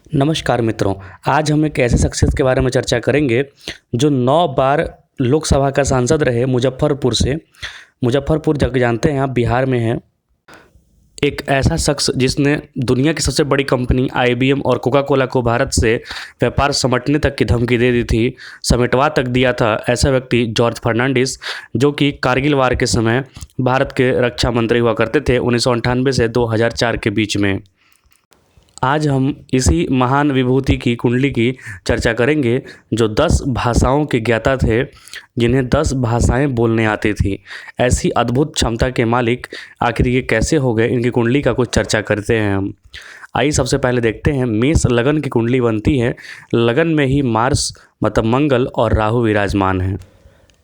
नमस्कार मित्रों। आज हम एक ऐसे शख्सियत के बारे में चर्चा करेंगे जो 9 बार लोकसभा का सांसद रहे मुजफ्फरपुर से। मुजफ्फरपुर जग जानते हैं आप, बिहार में है। एक ऐसा शख्स जिसने दुनिया की सबसे बड़ी कंपनी आईबीएम और कोका कोला को भारत से व्यापार समेटने तक की धमकी दे दी थी, समेटवा तक दिया था। ऐसा व्यक्ति जॉर्ज फर्नांडिस, जो कि कारगिल वार के समय भारत के रक्षा मंत्री हुआ करते थे 1998 से 2004 के बीच में। आज हम इसी महान विभूति की कुंडली की चर्चा करेंगे जो 10 भाषाओं के ज्ञाता थे, जिन्हें 10 भाषाएं बोलने आती थी। ऐसी अद्भुत क्षमता के मालिक आखिर ये कैसे हो गए, इनकी कुंडली का कुछ चर्चा करते हैं हम। आइए सबसे पहले देखते हैं। मेष लगन की कुंडली बनती है। लगन में ही मार्स मतलब मंगल और राहु विराजमान है।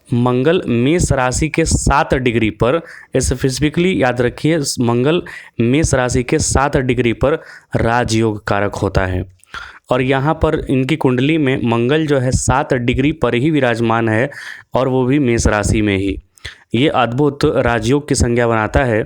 मंगल मेष राशि के 7 डिग्री पर, स्पेसिफिकली याद रखिए, मंगल मेष राशि के 7 डिग्री पर राजयोग कारक होता है। और यहाँ पर इनकी कुंडली में मंगल जो है 7 डिग्री पर ही विराजमान है, और वो भी मेष राशि में ही। ये अद्भुत राजयोग की संज्ञा बनाता है।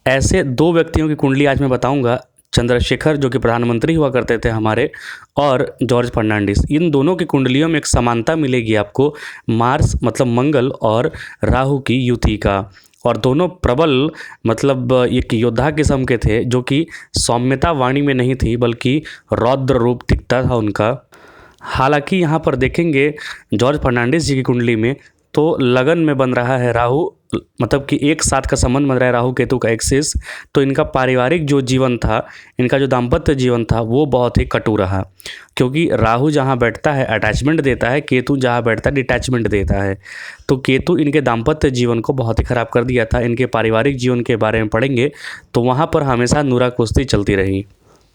ऐसे 2 व्यक्तियों की कुंडली आज मैं बताऊंगा, चंद्रशेखर जो कि प्रधानमंत्री हुआ करते थे हमारे, और जॉर्ज फर्नांडिस। इन दोनों की कुंडलियों में एक समानता मिलेगी आपको, मार्स मतलब मंगल और राहु की युति का। और दोनों प्रबल मतलब एक योद्धा किस्म के थे, जो कि सौम्यता वाणी में नहीं थी बल्कि रौद्र रूप दिखता था उनका। हालांकि यहाँ पर देखेंगे जॉर्ज फर्नांडिस जी की कुंडली में तो लगन में बन रहा है राहु, मतलब कि एक साथ का संबंध बन रहा है राहु केतु का एक्सिस। तो इनका पारिवारिक जो जीवन था, इनका जो दाम्पत्य जीवन था, वो बहुत ही कटु रहा, क्योंकि राहु जहाँ बैठता है अटैचमेंट देता है, केतु जहाँ बैठता है डिटैचमेंट देता है। तो केतु इनके दाम्पत्य जीवन को बहुत ही खराब कर दिया था। इनके पारिवारिक जीवन के बारे में पढ़ेंगे तो वहाँ पर हमेशा नूरा कुश्ती चलती रही।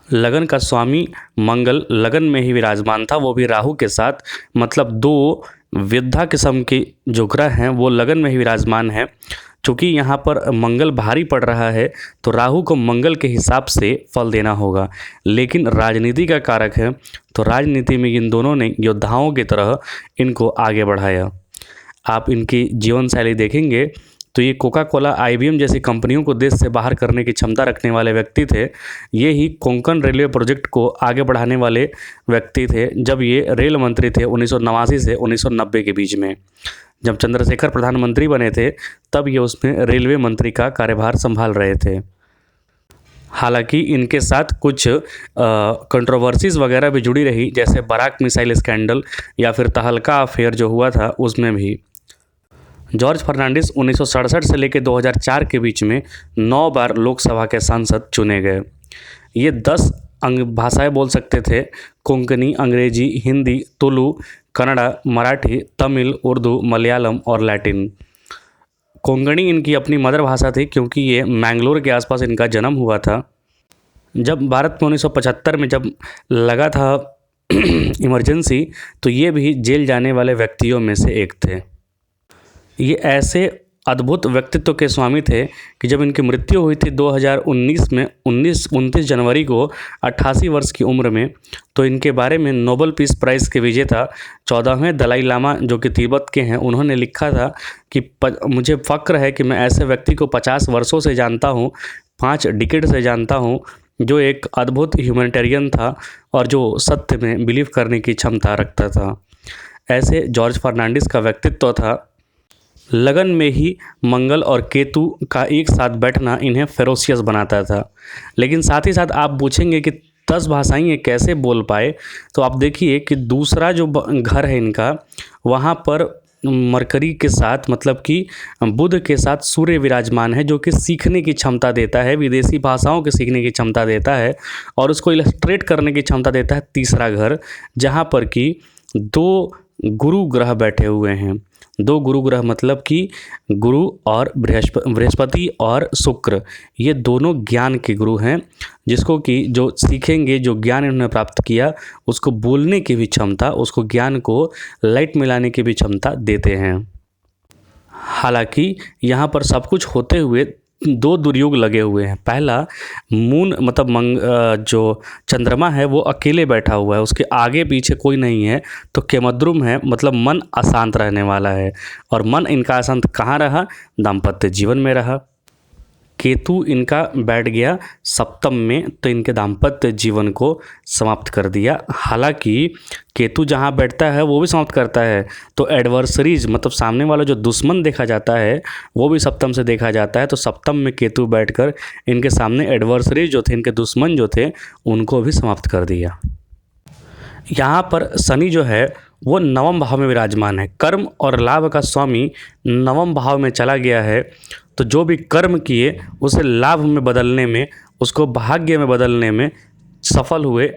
लगन का स्वामी मंगल लगन में ही विराजमान था, वो भी राहु के साथ, मतलब 2 विद्या किस्म के जो ग्रह हैं वो लगन में ही विराजमान है। चूँकि यहाँ पर मंगल भारी पड़ रहा है तो राहु को मंगल के हिसाब से फल देना होगा, लेकिन राजनीति का कारक है तो राजनीति में इन दोनों ने योद्धाओं की तरह इनको आगे बढ़ाया। आप इनकी जीवन शैली देखेंगे तो ये कोका कोला आईबीएम जैसी कंपनियों को देश से बाहर करने की क्षमता रखने वाले व्यक्ति थे। ये ही कोंकण रेलवे प्रोजेक्ट को आगे बढ़ाने वाले व्यक्ति थे जब ये रेल मंत्री थे 1989 से 1990 के बीच में। जब चंद्रशेखर प्रधानमंत्री बने थे तब ये उसमें रेलवे मंत्री का कार्यभार संभाल रहे थे। हालांकि इनके साथ कुछ कंट्रोवर्सीज़ वगैरह भी जुड़ी रही, जैसे बराक मिसाइल स्कैंडल या फिर तहलका अफेयर जो हुआ था उसमें भी। जॉर्ज फर्नांडिस 1967 से लेकर 2004 के बीच में 9 बार लोकसभा के सांसद चुने गए। ये 10 भाषाएं बोल सकते थे: कोंकणी, अंग्रेजी, हिंदी, तुलु, कन्नड़ा, मराठी, तमिल, उर्दू, मलयालम और लैटिन। कोंकणी इनकी अपनी मदर भाषा थी, क्योंकि ये मैंगलोर के आसपास इनका जन्म हुआ था। जब भारत में 1975 में जब लगा था इमरजेंसी, तो ये भी जेल जाने वाले व्यक्तियों में से एक थे। ये ऐसे अद्भुत व्यक्तित्व के स्वामी थे कि जब इनकी मृत्यु हुई थी 2019 में 29 जनवरी को 88 वर्ष की उम्र में, तो इनके बारे में नोबेल पीस प्राइज़ के विजेता 14वें दलाई लामा जो कि तिब्बत के हैं, उन्होंने लिखा था कि मुझे फ़क्र है कि मैं ऐसे व्यक्ति को 50 वर्षों से जानता हूँ, 5 डिकेड से जानता हूँ, जो एक अद्भुत ह्यूमैनिटेरियन था और जो सत्य में बिलीव करने की क्षमता रखता था। ऐसे जॉर्ज फर्नांडिस का व्यक्तित्व था। लगन में ही मंगल और केतु का एक साथ बैठना इन्हें फेरोशियस बनाता था। लेकिन साथ ही साथ आप पूछेंगे कि 10 भाषाएं ये कैसे बोल पाए, तो आप देखिए कि दूसरा जो घर है इनका, वहाँ पर मरकरी के साथ मतलब कि बुध के साथ सूर्य विराजमान है, जो कि सीखने की क्षमता देता है, विदेशी भाषाओं के सीखने की क्षमता देता है और उसको इलस्ट्रेट करने की क्षमता देता है। तीसरा घर, जहाँ पर कि 2 गुरु ग्रह बैठे हुए हैं। 2 गुरु ग्रह मतलब कि गुरु और बृहस्पति और शुक्र, ये दोनों ज्ञान के गुरु हैं, जिसको कि जो सीखेंगे, जो ज्ञान इन्होंने प्राप्त किया, उसको बोलने की भी क्षमता, उसको ज्ञान को लाइट मिलाने की भी क्षमता देते हैं। हालांकि यहाँ पर सब कुछ होते हुए 2 दुर्योग लगे हुए हैं। पहला, मून मतलब जो चंद्रमा है वो अकेले बैठा हुआ है, उसके आगे पीछे कोई नहीं है, तो केमद्रुम है, मतलब मन अशांत रहने वाला है। और मन इनका अशांत कहाँ रहा? दाम्पत्य जीवन में रहा। केतु इनका बैठ गया सप्तम में, तो इनके दाम्पत्य जीवन को समाप्त कर दिया। हालांकि केतु जहाँ बैठता है वो भी समाप्त करता है, तो एडवर्सरीज मतलब सामने वाला जो दुश्मन देखा जाता है वो भी सप्तम से देखा जाता है। तो सप्तम में केतु बैठकर इनके सामने एडवर्सरीज जो थे, इनके दुश्मन जो थे, उनको भी समाप्त कर दिया। यहाँ पर शनि जो है वो नवम भाव में विराजमान है। कर्म और लाभ का स्वामी नवम भाव में चला गया है, तो जो भी कर्म किए उसे लाभ में बदलने में, उसको भाग्य में बदलने में सफल हुए।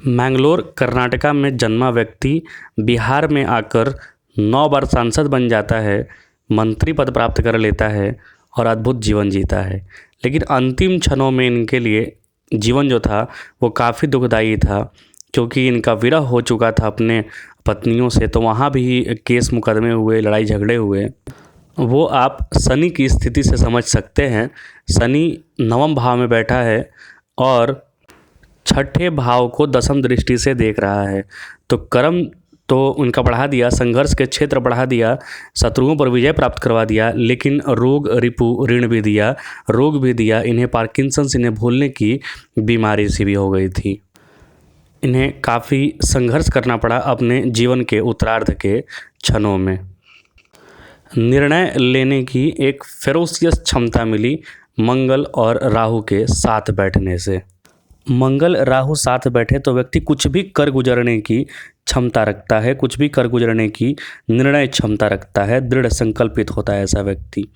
मैंगलोर कर्नाटका में जन्मा व्यक्ति बिहार में आकर 9 बार सांसद बन जाता है, मंत्री पद प्राप्त कर लेता है और अद्भुत जीवन जीता है। लेकिन अंतिम क्षणों में इनके लिए जीवन जो था वो काफ़ी दुखदायी था, क्योंकि इनका विरह हो चुका था अपने पत्नियों से, तो वहाँ भी केस मुकदमे हुए, लड़ाई झगड़े हुए। वो आप शनि की स्थिति से समझ सकते हैं। शनि नवम भाव में बैठा है और छठे भाव को दशम दृष्टि से देख रहा है, तो कर्म तो उनका बढ़ा दिया, संघर्ष के क्षेत्र बढ़ा दिया, शत्रुओं पर विजय प्राप्त करवा दिया, लेकिन रोग रिपु ऋण भी दिया, रोग भी दिया। इन्हें पार्किंसंस, इन्हें भूलने की बीमारी सी भी हो गई थी। इन्हें काफ़ी संघर्ष करना पड़ा अपने जीवन के उत्तरार्ध के क्षणों में। निर्णय लेने की एक फेरोसियस क्षमता मिली मंगल और राहु के साथ बैठने से। मंगल राहु साथ बैठे तो व्यक्ति कुछ भी कर गुजरने की क्षमता रखता है, कुछ भी कर गुजरने की निर्णय क्षमता रखता है, दृढ़ संकल्पित होता है ऐसा व्यक्ति।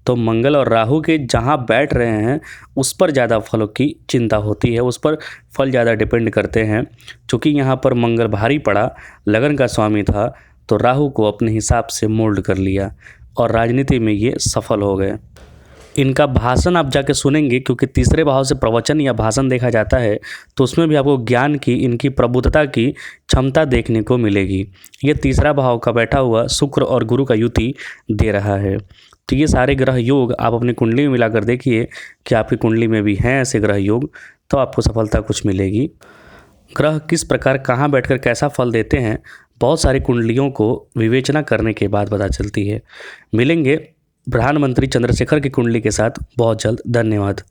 तो मंगल और राहु के जहाँ बैठ रहे हैं उस पर ज़्यादा फलों की चिंता होती है, उस पर फल ज़्यादा डिपेंड करते हैं। चूँकि यहाँ पर मंगल भारी पड़ा, लगन का स्वामी था, तो राहु को अपने हिसाब से मोल्ड कर लिया और राजनीति में ये सफल हो गए। इनका भाषण आप जाके सुनेंगे, क्योंकि तीसरे भाव से प्रवचन या भाषण देखा जाता है, तो उसमें भी आपको ज्ञान की, इनकी प्रबुद्धता की क्षमता देखने को मिलेगी। ये तीसरा भाव का बैठा हुआ शुक्र और गुरु का युति दे रहा है। तो ये सारे ग्रह योग आप अपनी कुंडली में मिलाकर देखिए कि आपकी कुंडली में भी हैं ऐसे ग्रह योग, तो आपको सफलता कुछ मिलेगी। ग्रह किस प्रकार कहाँ बैठकर कैसा फल देते हैं, बहुत सारी कुंडलियों को विवेचना करने के बाद पता चलती है। मिलेंगे प्रधानमंत्री चंद्रशेखर की कुंडली के साथ बहुत जल्द। धन्यवाद।